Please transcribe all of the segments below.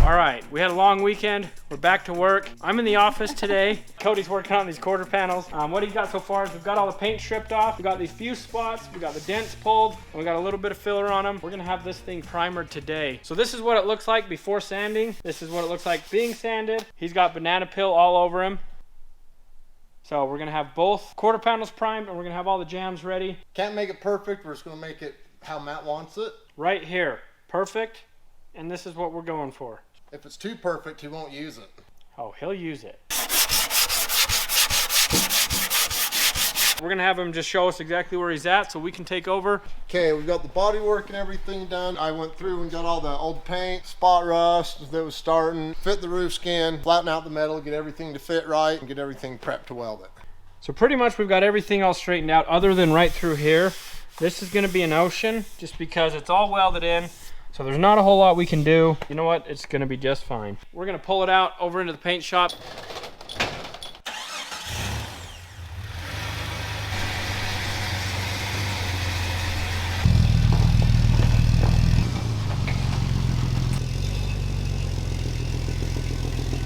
All right, we had a long weekend. We're back to work. I'm in the office today. Cody's working on these quarter panels. What he's got so far is we've got all the paint stripped off. We got these few spots. We got the dents pulled. And we got a little bit of filler on them. We're gonna have this thing primered today. So this is what it looks like before sanding. This is what it looks like being sanded. He's got banana peel all over him. So we're gonna have both quarter panels primed and we're gonna have all the jams ready. Can't make it perfect. We're just gonna make it how Matt wants it. Right here, perfect. And this is what we're going for. If it's too perfect, he won't use it. Oh, he'll use it. We're gonna have him just show us exactly where he's at so we can take over. Okay, we've got the body work and everything done. I went through and got all the old paint, spot rust that was starting, fit the roof skin, flatten out the metal, get everything to fit right, and get everything prepped to weld it. So pretty much we've got everything all straightened out other than right through here. This is gonna be an ocean just because it's all welded in. So there's not a whole lot we can do. You know what? It's gonna be just fine. We're gonna pull it out over into the paint shop.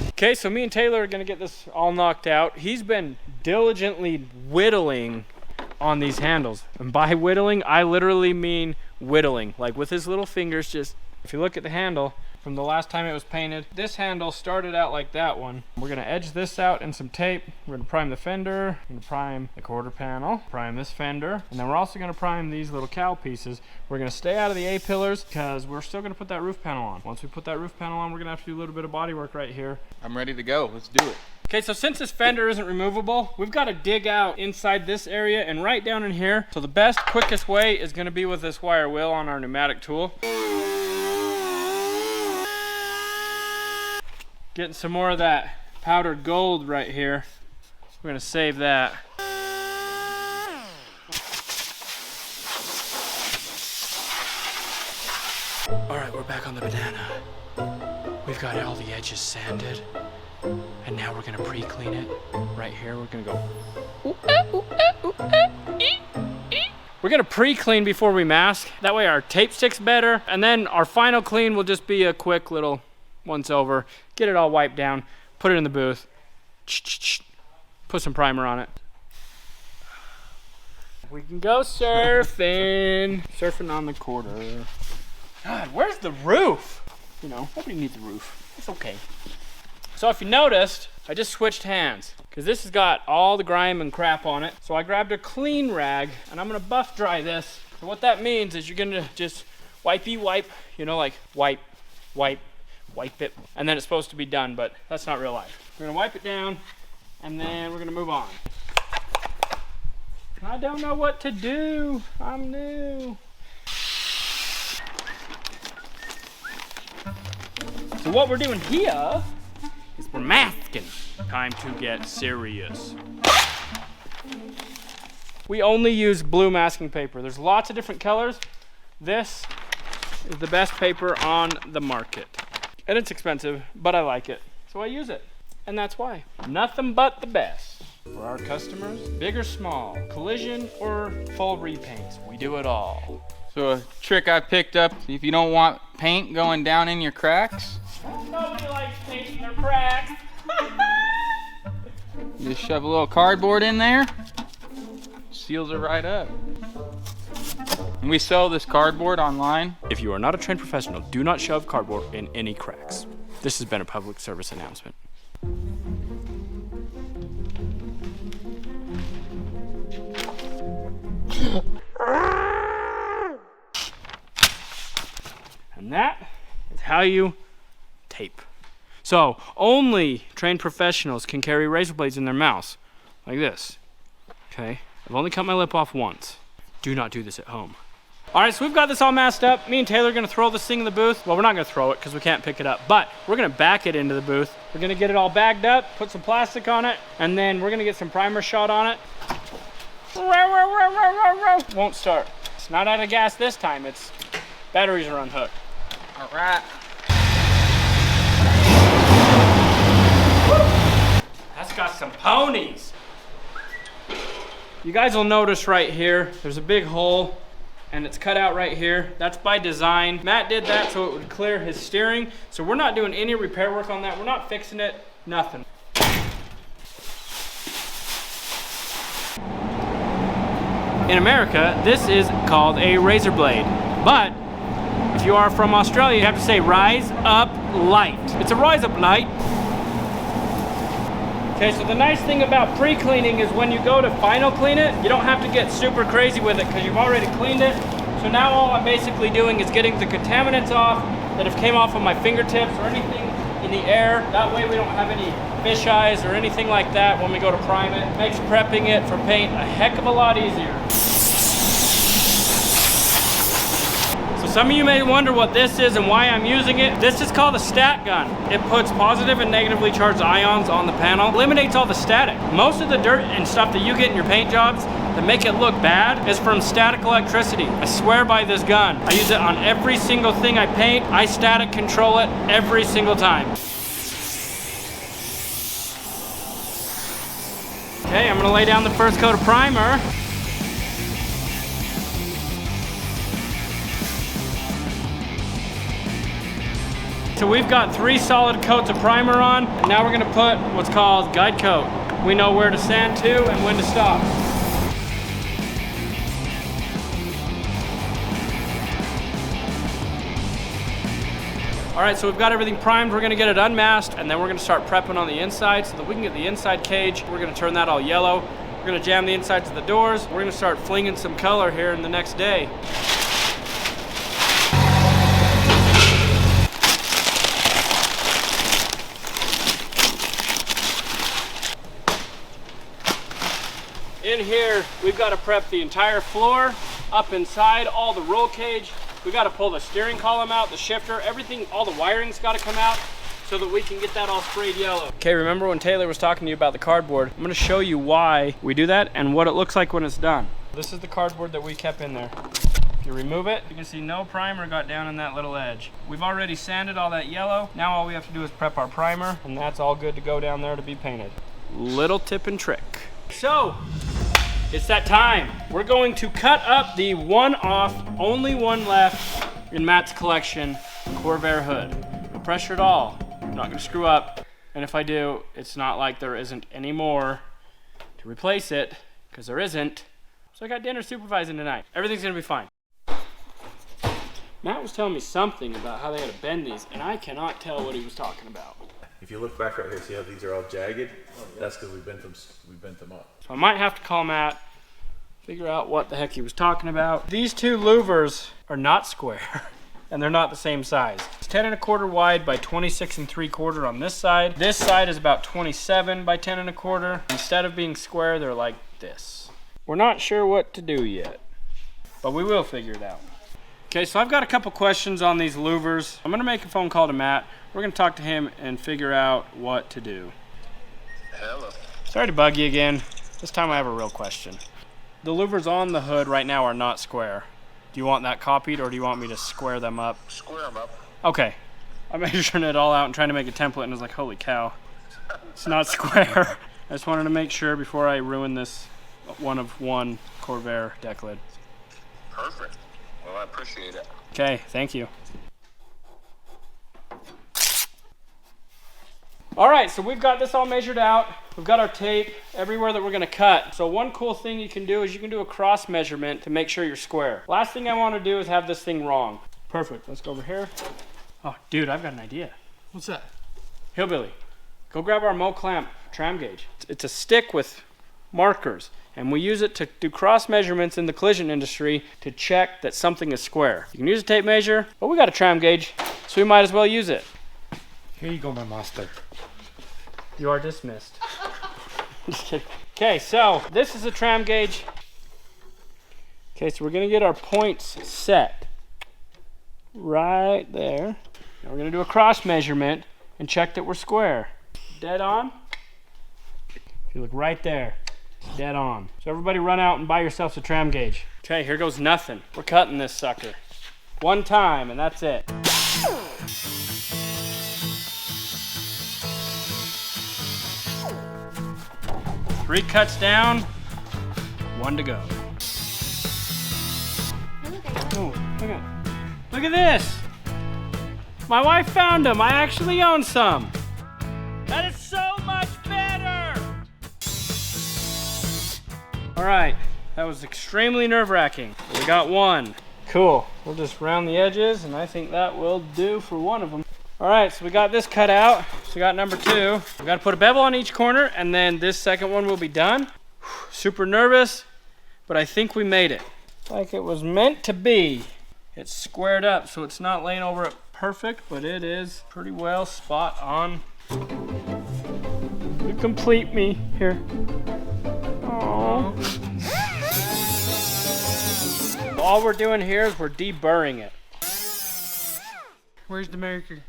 Okay, so me and Taylor are gonna get this all knocked out. He's been diligently whittling on these handles. And by whittling, I literally mean whittling. Like with his little fingers, just, if you look at the handle, from the last time it was painted, this handle started out like that one. We're gonna edge this out in some tape. We're gonna prime the fender, we're gonna prime the quarter panel, prime this fender, and then we're also gonna prime these little cowl pieces. We're gonna stay out of the A-pillars because we're still gonna put that roof panel on. Once we put that roof panel on, we're gonna have to do a little bit of body work right here. I'm ready to go, let's do it. Okay, so since this fender isn't removable, we've got to dig out inside this area and right down in here. So the best, quickest way is going to be with this wire wheel on our pneumatic tool. Getting some more of that powdered gold right here. We're going to save that. All right, we're back on the banana. We've got all the edges sanded. And now we're gonna pre-clean it. Right here, we're gonna go. We're gonna pre-clean before we mask. That way our tape sticks better. And then our final clean will just be a quick little once over. Get it all wiped down, put it in the booth. Put some primer on it. We can go surfing. Surfing on the quarter. God, where's the roof? You know, nobody needs a roof. It's okay. So if you noticed, I just switched hands because this has got all the grime and crap on it. So I grabbed a clean rag and I'm gonna buff dry this. So what that means is you're gonna just wipe, you know, like wipe it. And then it's supposed to be done, but that's not real life. We're gonna wipe it down and then we're gonna move on. I don't know what to do, I'm new. So what we're doing here is we're masking. Time to get serious. We only use blue masking paper. There's lots of different colors. This is the best paper on the market. And it's expensive, but I like it. So I use it. And that's why. Nothing but the best. For our customers, big or small, collision or full repaints, we do it all. So a trick I picked up, if you don't want paint going down in your cracks, nobody likes paint in their cracks. you just shove a little cardboard in there, seals it right up. And we sell this cardboard online. If you are not a trained professional, do not shove cardboard in any cracks. This has been a public service announcement. And that is how you tape. So only trained professionals can carry razor blades in their mouths like this. Okay, I've only cut my lip off once. Do not do this at home. All right, so we've got this all masked up. Me and Taylor are gonna throw this thing in the booth. Well, we're not gonna throw it because we can't pick it up, but we're gonna back it into the booth. We're gonna get it all bagged up, put some plastic on it, and then we're gonna get some primer shot on it. Won't start. It's not out of gas this time, it's batteries are unhooked. All right. That's got some ponies. You guys will notice right here, there's a big hole and it's cut out right here. That's by design. Matt did that so it would clear his steering. So we're not doing any repair work on that. We're not fixing it, nothing. In America, this is called a razor blade. But if you are from Australia, you have to say rise up light. It's a rise up light. Okay, so the nice thing about pre-cleaning is when you go to final clean it, you don't have to get super crazy with it because you've already cleaned it. So now all I'm basically doing is getting the contaminants off that have came off of my fingertips or anything in the air. That way we don't have any fish eyes or anything like that when we go to prime it. Makes prepping it for paint a heck of a lot easier. So some of you may wonder what this is and why I'm using it. This is called a stat gun. It puts positive and negatively charged ions on the panel, eliminates all the static. Most of the dirt and stuff that you get in your paint jobs that make it look bad is from static electricity. I swear by this gun. I use it on every single thing I paint. I static control it every single time. Okay, I'm gonna lay down the first coat of primer. So we've got 3 solid coats of primer on, and now we're gonna put what's called guide coat. We know where to sand to and when to stop. All right, so we've got everything primed. We're gonna get it unmasked, and then we're gonna start prepping on the inside so that we can get the inside cage. We're gonna turn that all yellow. We're gonna jam the insides of the doors. We're gonna start flinging some color here in the next day. In here, we've got to prep the entire floor, up inside, all the roll cage. We got to pull the steering column out, the shifter, everything, all the wiring's got to come out so that we can get that all sprayed yellow. Okay, remember when Taylor was talking to you about the cardboard? I'm gonna show you why we do that and what it looks like when it's done. This is the cardboard that we kept in there. If you remove it, you can see no primer got down in that little edge. We've already sanded all that yellow. Now all we have to do is prep our primer, and that's all good to go down there to be painted. Little tip and trick. So, it's that time. We're going to cut up the one-off, only one left in Matt's collection, Corvair hood. No pressure at all. I'm not gonna screw up. And if I do, it's not like there isn't any more to replace it, because there isn't. So I got dinner supervising tonight. Everything's gonna be fine. Matt was telling me something about how they had to bend these, and I cannot tell what he was talking about. If you look back right here, see how these are all jagged? That's because we bent them up. So I might have to call Matt, figure out what the heck he was talking about. These 2 louvers are not square, and they're not the same size. It's 10 1/4 wide by 26 3/4 on this side. This side is about 27 by 10 1/4. Instead of being square, they're like this. We're not sure what to do yet, but we will figure it out. Okay, so I've got a couple questions on these louvers. I'm gonna make a phone call to Matt. We're gonna talk to him and figure out what to do. Hello. Sorry to bug you again. This time I have a real question. The louvers on the hood right now are not square. Do you want that copied, or do you want me to square them up? Square them up. Okay. I'm measuring it all out and trying to make a template, and I was like, holy cow. It's not square. I just wanted to make sure before I ruin this one of one Corvair deck lid. Perfect. Well, I appreciate it. Okay, thank you. All right, so we've got this all measured out. We've got our tape everywhere that we're gonna cut. So one cool thing you can do is you can do a cross measurement to make sure you're square. Last thing I wanna do is have this thing wrong. Perfect, let's go over here. Oh, dude, I've got an idea. What's that? Hillbilly, go grab our Mo-Clamp tram gauge. It's a stick with markers, and we use it to do cross measurements in the collision industry to check that something is square. You can use a tape measure, but we got a tram gauge, so we might as well use it. Here you go, my master. You are dismissed. Just kidding. Okay, so this is a tram gauge. Okay, so we're gonna get our points set right there. Now we're gonna do a cross measurement and check that we're square. Dead on. If you look right there, it's dead on. So everybody run out and buy yourselves a tram gauge. Okay, here goes nothing. We're cutting this sucker. One time, and that's it. 3 cuts down, 1 to go. Oh, look, I Look at this. My wife found them. I actually own some. That is so much better. All right, that was extremely nerve-wracking. We got one. Cool, we'll just round the edges and I think that will do for one of them. All right, so we got this cut out. So we got number 2. We got to put a bevel on each corner and then this second one will be done. Super nervous, but I think we made it. Like it was meant to be. It's squared up, so it's not laying over it perfect, but it is pretty well spot on. You complete me here. Aww. All we're doing here is we're deburring it. Where's the marker?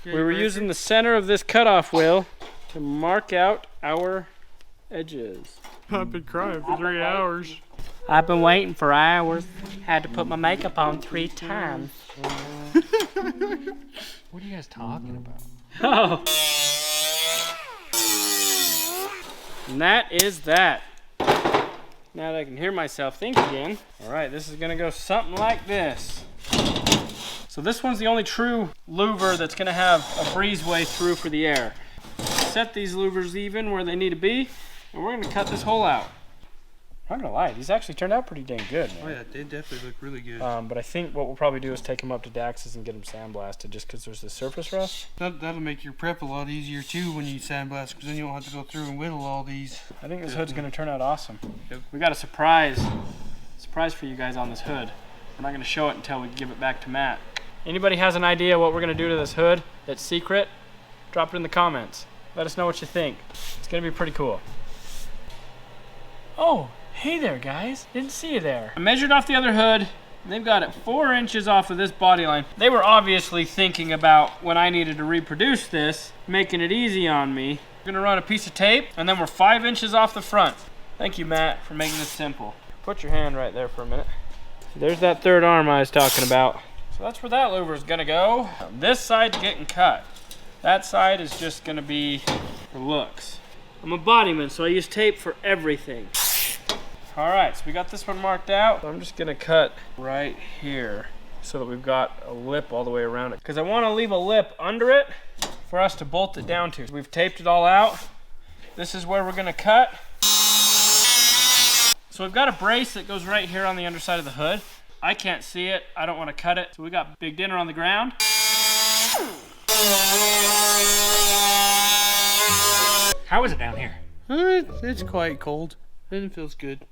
We were using the center of this cutoff wheel to mark out our edges. I've been crying for 3 hours. I've been waiting for hours. Had to put my makeup on 3 times. What are you guys talking about? Oh. And that is that. Now that I can hear myself think again. All right, this is gonna go something like this. So this one's the only true louver that's gonna have a breezeway through for the air. Set these louvers even where they need to be, and we're gonna cut this hole out. I'm not gonna lie, these actually turned out pretty dang good, man. Oh yeah, they definitely look really good. But I think what we'll probably do is take them up to Dax's and get them sandblasted just because there's the surface rust. That'll make your prep a lot easier too when you sandblast, because then you don't have to go through and whittle all these. I think this hood's gonna turn out awesome. Yep. We got a surprise for you guys on this hood. We're not gonna show it until we give it back to Matt. Anybody has an idea what we're gonna do to this hood that's secret? Drop it in the comments. Let us know what you think. It's gonna be pretty cool. Oh, hey there guys, didn't see you there. I measured off the other hood, and they've got it 4 inches off of this body line. They were obviously thinking about when I needed to reproduce this, making it easy on me. We're gonna run a piece of tape, and then we're 5 inches off the front. Thank you, Matt, for making this simple. Put your hand right there for a minute. There's that third arm I was talking about. So that's where that louver is gonna go. This side's getting cut. That side is just gonna be for looks. I'm a bodyman, so I use tape for everything. All right, so we got this one marked out. I'm just gonna cut right here so that we've got a lip all the way around it. Because I wanna leave a lip under it for us to bolt it down to. We've taped it all out. This is where we're gonna cut. So we've got a brace that goes right here on the underside of the hood. I can't see it, I don't wanna cut it. So we got Big Dinner on the ground. How is it down here? It's quite cold. It feels good.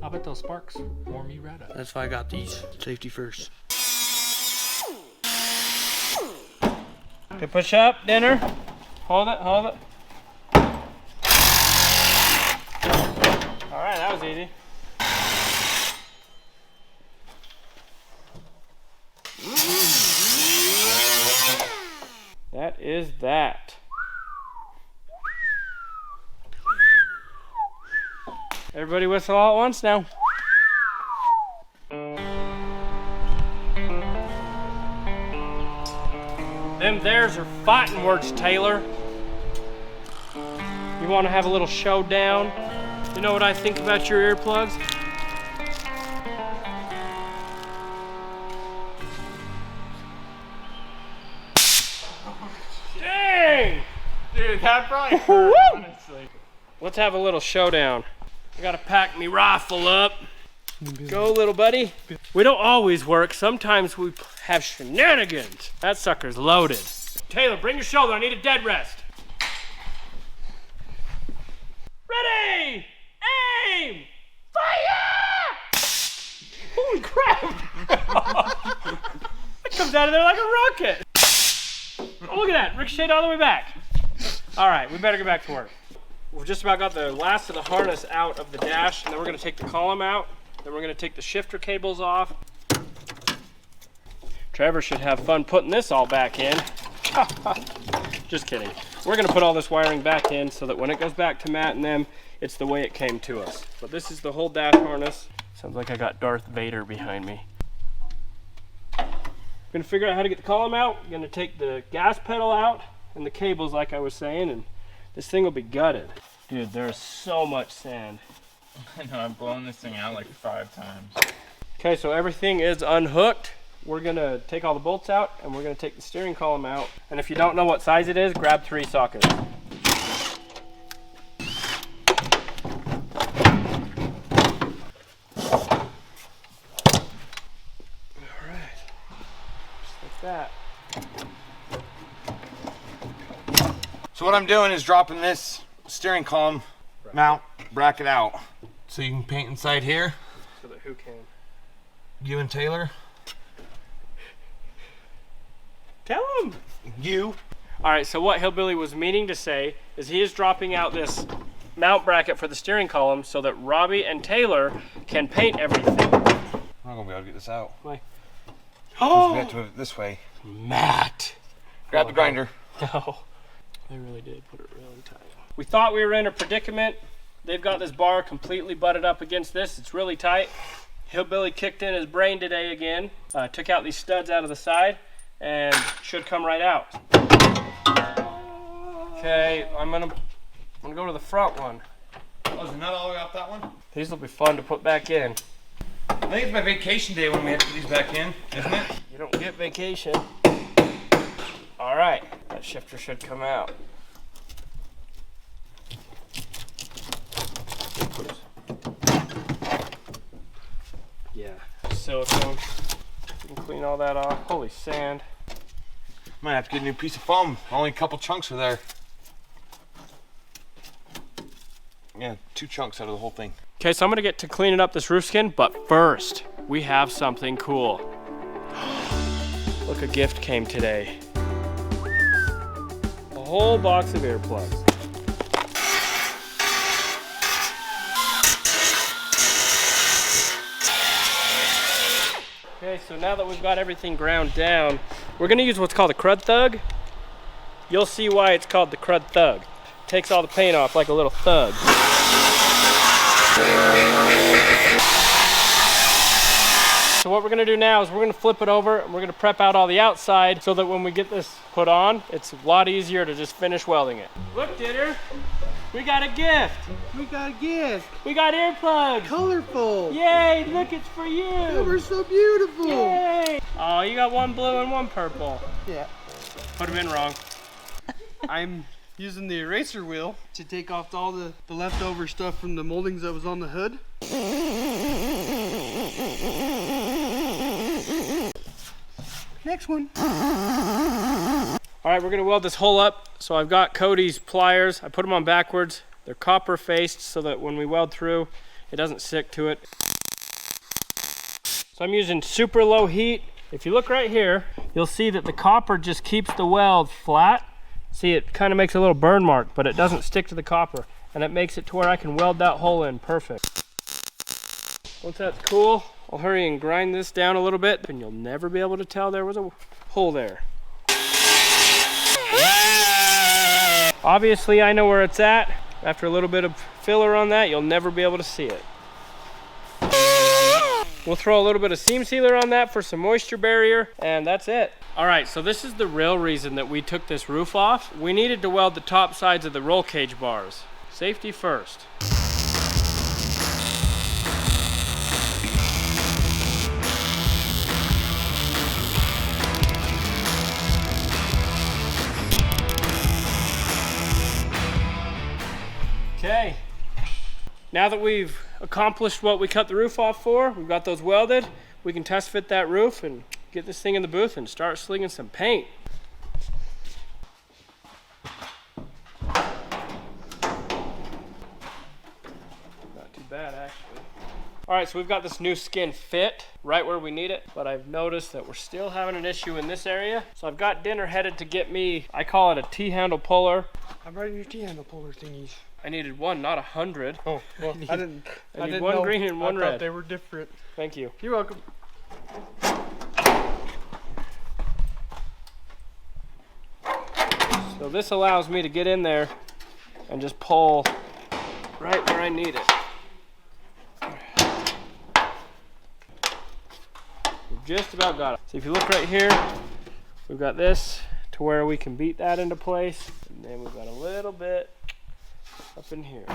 I bet those sparks warm you right up. That's why I got these. Safety first. Okay, push up, Dinner. Hold it, hold it. All right, that was easy. That is that. Everybody whistle all at once now. Them theirs are fighting words, Taylor. You want to have a little showdown? You know what I think about your earplugs? Dang! Dude, that probably hurt, honestly. Let's have a little showdown. I gotta pack me rifle up. Go, little buddy. We don't always work. Sometimes we have shenanigans. That sucker's loaded. Taylor, bring your shoulder. I need a dead rest. Ready! Aim! Fire! Holy crap! That comes out of there like a rocket. Oh, look at that. Ricocheted all the way back. All right, we better get back to work. We've just about got the last of the harness out of the dash, and then we're gonna take the column out. Then we're gonna take the shifter cables off. Trevor should have fun putting this all back in. Just kidding. We're gonna put all this wiring back in so that when it goes back to Matt and them, it's the way it came to us. But this is the whole dash harness. Sounds like I got Darth Vader behind me. Gonna figure out how to get the column out. Gonna take the gas pedal out and the cables like I was saying, and this thing will be gutted. Dude, there's so much sand. I know, I've blown this thing out like 5 times. Okay, so everything is unhooked. we're gonna take all the bolts out and we're gonna take the steering column out. And if you don't know what size it is, grab 3 sockets. That. So what I'm doing is dropping this steering column mount bracket out. So you can paint inside here. So that who can? You and Taylor. Tell him. You. Alright, so what Hillbilly was meaning to say is he is dropping out this mount bracket for the steering column so that Robby and Taylor can paint everything. I'm not gonna be able to get this out. Why? We have to move it this way. Matt. Grab the grinder. No. They really did put it really tight. We thought we were in a predicament. They've got this bar completely butted up against this. It's really tight. Hillbilly kicked in his brain today again. Took out these studs out of the side and should come right out. Okay, I'm gonna go to the front one. Oh, is it not all the way out that one? These will be fun to put back in. I think it's my vacation day when we have to put these back in, isn't it? You don't get vacation. All right, that shifter should come out. Yeah, silicone. You can clean all that off. Holy sand. Might have to get a new piece of foam. Only a couple chunks are there. Yeah, 2 chunks out of the whole thing. Okay, so I'm gonna get to cleaning up this roof skin, but first, we have something cool. Look, a gift came today. A whole box of earplugs. Okay, so now that we've got everything ground down, we're gonna use what's called a crud thug. You'll see why it's called the crud thug. Takes all the paint off like a little thug. So what we're gonna do now is we're gonna flip it over and we're gonna prep out all the outside so that when we get this put on, it's a lot easier to just finish welding it. Look, Ditter, we got a gift. We got a gift. We got earplugs. Colorful. Yay, look, it's for you. They were so beautiful. Yay. Oh, you got one blue and one purple. Yeah. Put them in wrong. I'm using the eraser wheel to take off all the leftover stuff from the moldings that was on the hood. Next one. All right, we're gonna weld this hole up. So I've got Cody's pliers. I put them on backwards. They're copper faced so that when we weld through, it doesn't stick to it. So I'm using super low heat. If you look right here, you'll see that the copper just keeps the weld flat. See, it kind of makes a little burn mark, but it doesn't stick to the copper. And it makes it to where I can weld that hole in perfect. Once that's cool, I'll hurry and grind this down a little bit, and you'll never be able to tell there was a hole there. Obviously, I know where it's at. After a little bit of filler on that, you'll never be able to see it. We'll throw a little bit of seam sealer on that for some moisture barrier, and that's it. All right, so this is the real reason that we took this roof off. We needed to weld the top sides of the roll cage bars. Safety first. Okay, now that we've accomplished what we cut the roof off for, we've got those welded, we can test fit that roof and get this thing in the booth and start slinging some paint. Not too bad, actually. All right, so we've got this new skin fit right where we need it, but I've noticed that we're still having an issue in this area. So I've got Dinner headed to get me, I call it a T-handle puller. I brought your T-handle puller thingies. I needed one, not 100. Oh, well, I didn't one know. green and one I red. thought they were different. Thank you. You're welcome. So this allows me to get in there and just pull right where I need it. We've just about got it. So if you look right here, we've got this to where we can beat that into place. And then we've got a little bit up in here.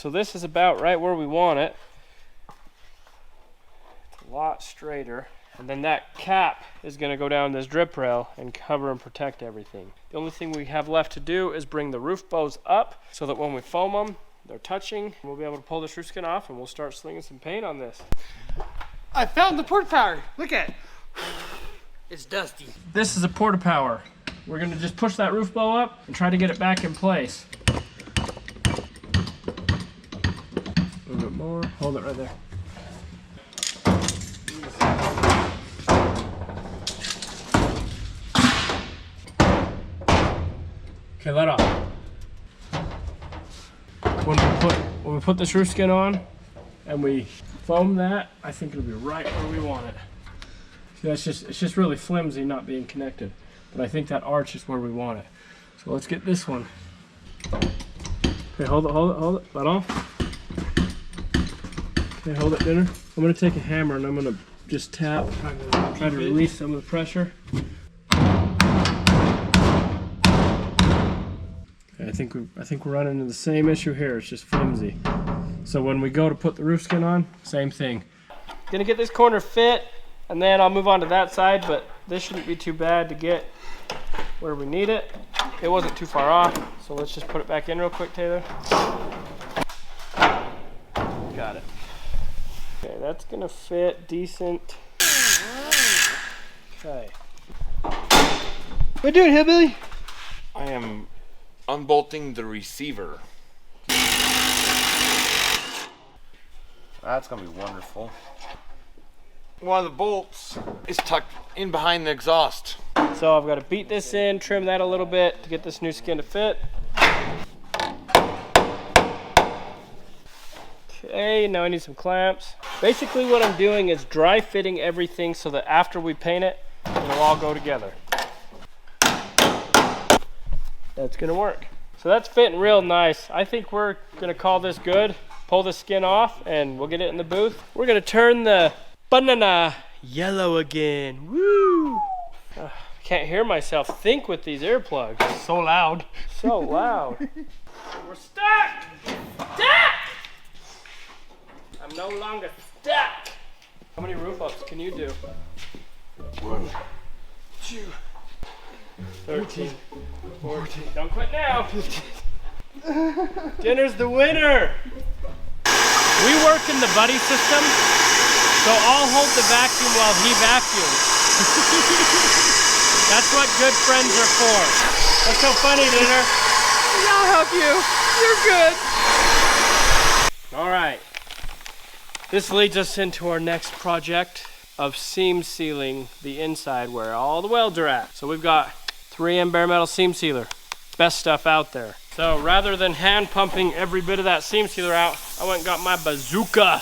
So this is about right where we want it. It's a lot straighter. And then that cap is going to go down this drip rail and cover and protect everything. The only thing we have left to do is bring the roof bows up so that when we foam them, they're touching. We'll be able to pull this roof skin off and we'll start slinging some paint on this. I found the port power. Look at it. It's dusty. This is a porta power. We're going to just push that roof bow up and try to get it back in place. A little bit more. Hold it right there. Okay, let off. When we put this roof skin on and we foam that, I think it'll be right where we want it. See, it's just really flimsy not being connected. But I think that arch is where we want it. So let's get this one. Okay, hold it. Let off. Okay, hold it, Dinner. I'm gonna take a hammer and I'm gonna just tap, try to release some of the pressure. Okay, I think we're running into the same issue here. It's just flimsy. So when we go to put the roof skin on, same thing. Gonna get this corner fit, and then I'll move on to that side. But this shouldn't be too bad to get where we need it. It wasn't too far off, so let's just put it back in real quick, Taylor. Got it. Okay, that's gonna fit decent. Okay. What are you doing, Hillbilly? I am unbolting the receiver. That's gonna be wonderful. One of the bolts is tucked in behind the exhaust. So I've got to beat this in, trim that a little bit to get this new skin to fit. Okay, now I need some clamps. Basically what I'm doing is dry fitting everything so that after we paint it, it'll all go together. That's gonna work. So that's fitting real nice. I think we're gonna call this good. Pull the skin off and we'll get it in the booth. We're gonna turn the banana yellow again. Woo! Can't hear myself think with these earplugs. So loud. So loud. We're stuck! Stuck! I'm no longer stuck. How many roof ups can you do? 1, 2, 13, 14. Don't quit now. Dinner's the winner. We work in the buddy system, so I'll hold the vacuum while he vacuums. That's what good friends are for. What's so funny, Dinner? I'll help you. You're good. All right. This leads us into our next project of seam sealing the inside where all the welds are at. So we've got 3M bare metal seam sealer. Best stuff out there. So rather than hand pumping every bit of that seam sealer out, I went and got my bazooka.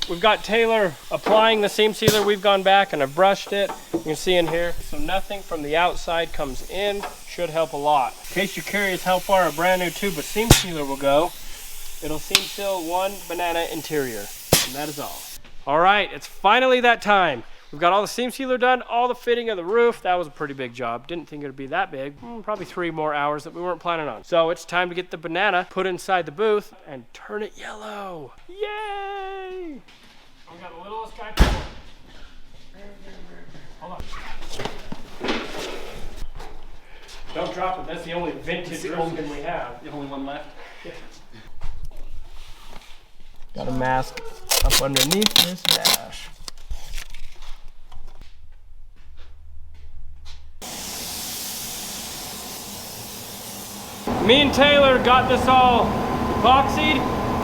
We've got Taylor applying the seam sealer. We've gone back and I've brushed it. You can see in here. So nothing from the outside comes in. Should help a lot. In case you're curious how far a brand new tube of seam sealer will go, it'll seam seal one banana interior. And that is all. All right, it's finally that time. We've got all the seam sealer done, all the fitting of the roof. That was a pretty big job. Didn't think it would be that big. Probably 3 more hours that we weren't planning on. So it's time to get the banana put inside the booth and turn it yellow. Yay! We got the littlest guy. Hold on. Don't drop it. That's the only vintage roof skin we have. The only one left. Yeah. Got a mask up underneath this dash. Me and Taylor got this all epoxied.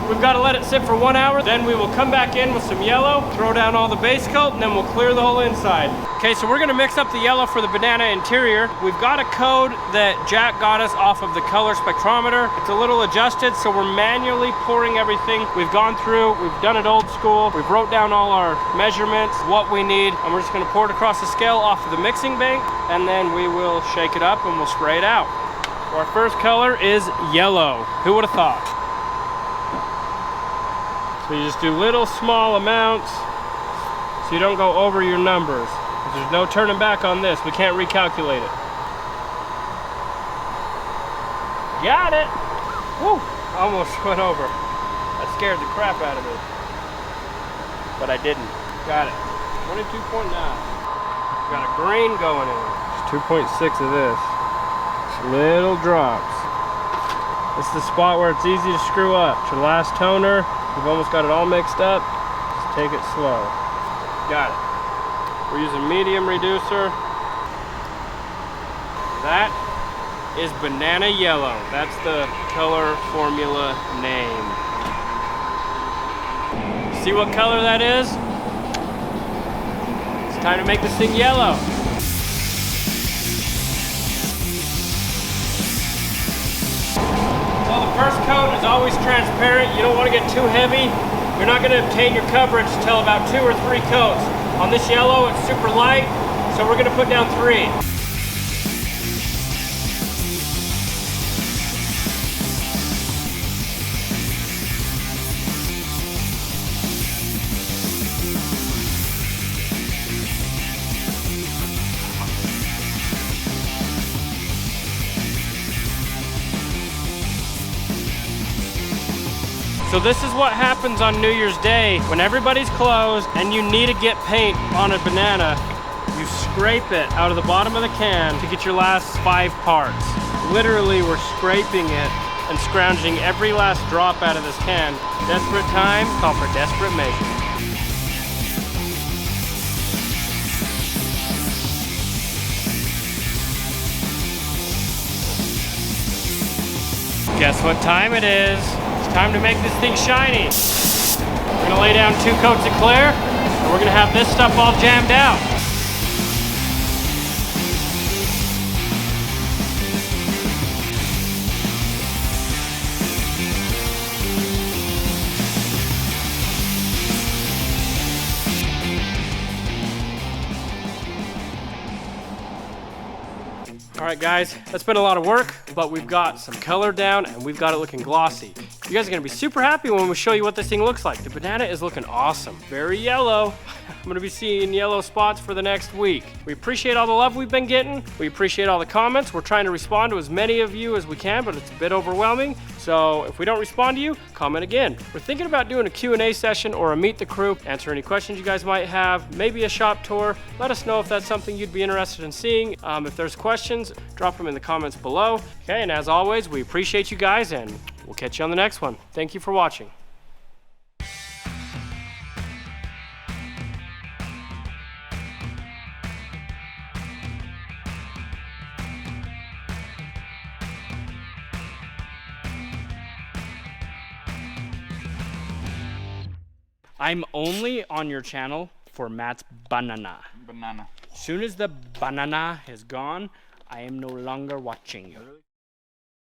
We've got to let it sit for 1 hour. Then we will come back in with some yellow, throw down all the base coat, and then we'll clear the whole inside. Okay, so we're gonna mix up the yellow for the banana interior. We've got a code that Jack got us off of the color spectrometer. It's a little adjusted, so we're manually pouring everything. We've gone through, we've done it old school. We've wrote down all our measurements, what we need, and we're just gonna pour it across the scale off of the mixing bank, and then we will shake it up and we'll spray it out. So our first color is yellow. Who would have thought? So you just do little small amounts so you don't go over your numbers. There's no turning back on this. We can't recalculate it. Got it. Woo, almost went over. That scared the crap out of me. But I didn't. Got it. 22.9. Got a grain going in. There's 2.6 of this. Just little drops. This is the spot where it's easy to screw up. It's your last toner. You've almost got it all mixed up. Just take it slow. Got it. We're using medium reducer. That is banana yellow. That's the color formula name. See what color that is? It's time to make this thing yellow. So the first coat is always transparent. You don't want to get too heavy. You're not going to obtain your coverage until about 2 or 3 coats. On this yellow, it's super light, so we're going to put down 3. So this is what happens on New Year's Day when everybody's closed and you need to get paint on a banana. You scrape it out of the bottom of the can to get your last 5 parts. Literally, we're scraping it and scrounging every last drop out of this can. Desperate times call for desperate measures. Guess what time it is? Time to make this thing shiny. We're gonna lay down 2 coats of clear, and we're gonna have this stuff all jammed out. All right, guys, that's been a lot of work, but we've got some color down and we've got it looking glossy. You guys are gonna be super happy when we show you what this thing looks like. The banana is looking awesome. Very yellow. I'm gonna be seeing yellow spots for the next week. We appreciate all the love we've been getting. We appreciate all the comments. We're trying to respond to as many of you as we can, but it's a bit overwhelming. So if we don't respond to you, comment again. We're thinking about doing a Q&A session or a meet the crew, answer any questions you guys might have, maybe a shop tour. Let us know if that's something you'd be interested in seeing. If there's questions, drop them in the comments below. Okay, and as always, we appreciate you guys and we'll catch you on the next one. Thank you for watching. I'm only on your channel for Matt's banana. Banana. As soon as the banana is gone, I am no longer watching you.